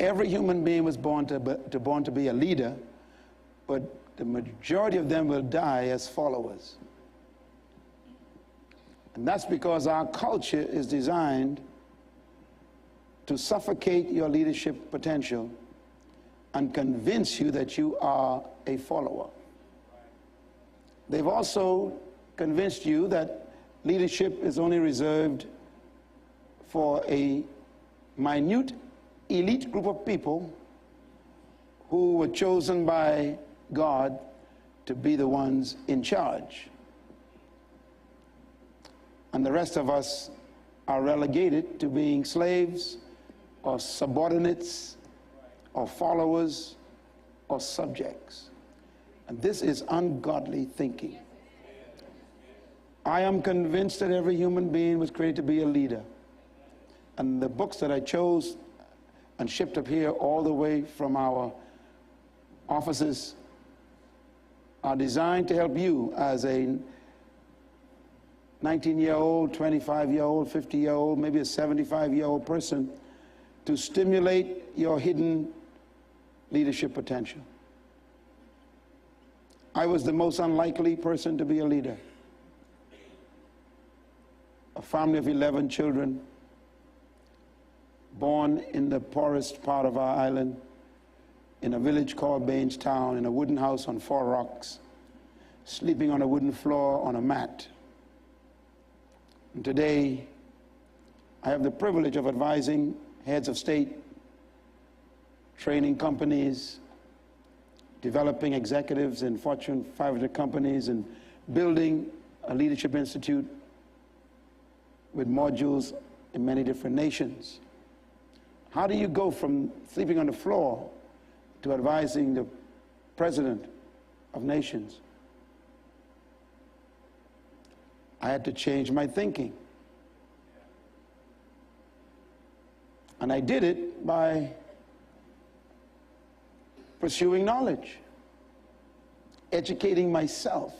Every human being was born to be a leader, but the majority of them will die as followers. And that's because our culture is designed to suffocate your leadership potential and convince you that you are a follower. They've also convinced you that leadership is only reserved for a minute, elite group of people who were chosen by God to be the ones in charge. And the rest of us are relegated to being slaves or subordinates or followers or subjects. And this is ungodly thinking. I am convinced that every human being was created to be a leader. And the books that I chose and shipped up here all the way from our offices are designed to help you as a 19-year-old, 25-year-old, 50-year-old, maybe a 75-year-old person to stimulate your hidden leadership potential. I was the most unlikely person to be a leader. A family of 11 children, born in the poorest part of our island, in a village called Bainstown, in a wooden house on 4 rocks, sleeping on a wooden floor on a mat. And today, I have the privilege of advising heads of state, training companies, developing executives in Fortune 500 companies, and building a leadership institute with modules in many different nations. How do you go from sleeping on the floor to advising the president of nations? I had to change my thinking. And I did it by pursuing knowledge, educating myself.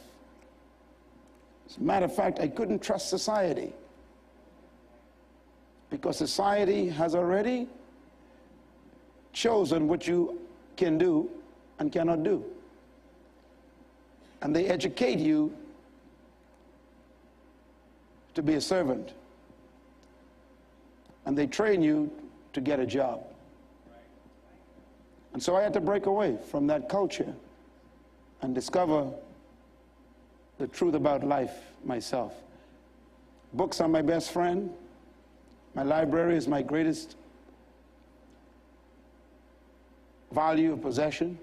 As a matter of fact, I couldn't trust society because society has already chosen what you can do and cannot do. And they educate you to be a servant. And they train you to get a job. And so I had to break away from that culture and discover the truth about life myself. Books are my best friend. My library is my greatest value of possession.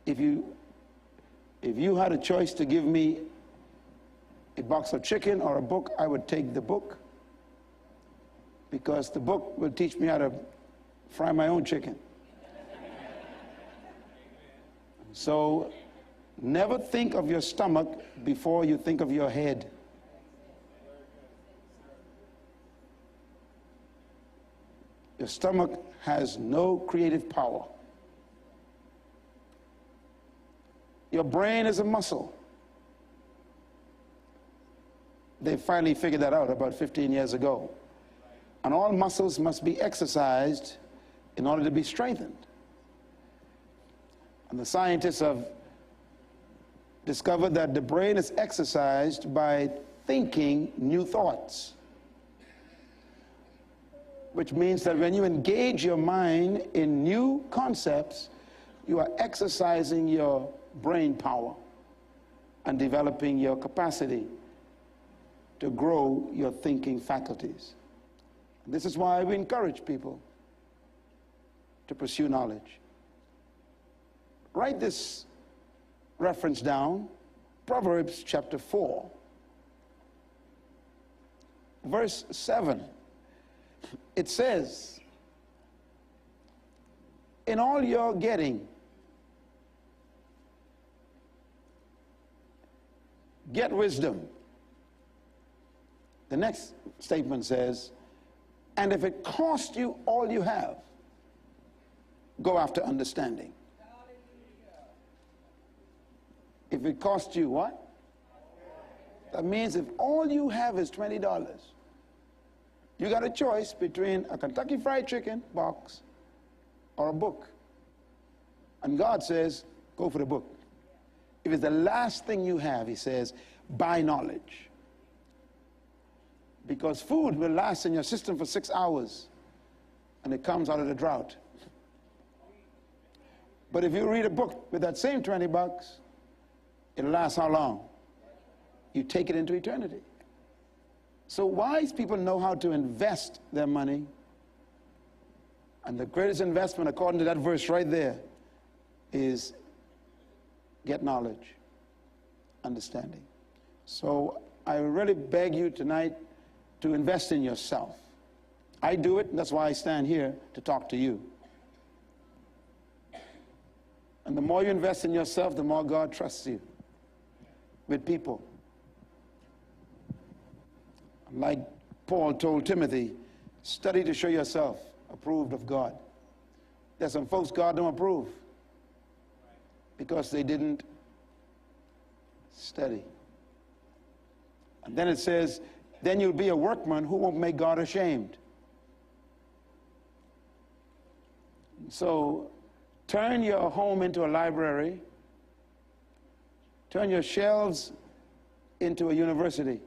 If you had a choice to give me a box of chicken or a book, I would take the book, because the book will teach me how to fry my own chicken. So never think of your stomach before you think of your head. Your stomach has no creative power. Your brain is a muscle. They finally figured that out about 15 years ago. And all muscles must be exercised in order to be strengthened. And the scientists have discovered that the brain is exercised by thinking new thoughts, which means that when you engage your mind in new concepts, you are exercising your brain power and developing your capacity to grow your thinking faculties. This is why we encourage people to pursue knowledge. Write this reference down, Proverbs chapter 4, verse 7. It says, "In all your getting, get wisdom." The next statement says, "And if it costs you all you have, go after understanding." If it costs you what? That means if all you have is $20, You got a choice between a Kentucky Fried Chicken box or a book. And God says, go for the book. If it's the last thing you have, he says, buy knowledge. Because food will last in your system for 6 hours, and it comes out of the drought. But if you read a book with that same $20, it'll last how long? You take it into eternity. So wise people know how to invest their money. And the greatest investment, according to that verse right there, is get knowledge, understanding. So I really beg you tonight to invest in yourself. I do it, and that's why I stand here to talk to you. And the more you invest in yourself, the more God trusts you with people. Like Paul told Timothy, study to show yourself approved of God. There's some folks God don't approve because they didn't study. And then it says, then you'll be a workman who won't make God ashamed. So turn your home into a library. Turn your shelves into a university.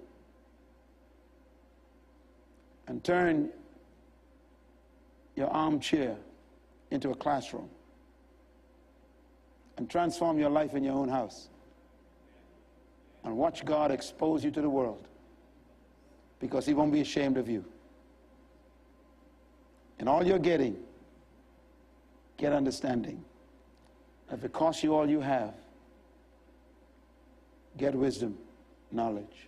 And turn your armchair into a classroom. And transform your life in your own house. And watch God expose you to the world, because he won't be ashamed of you. And all you're getting, get understanding. If it costs you all you have, get wisdom, knowledge.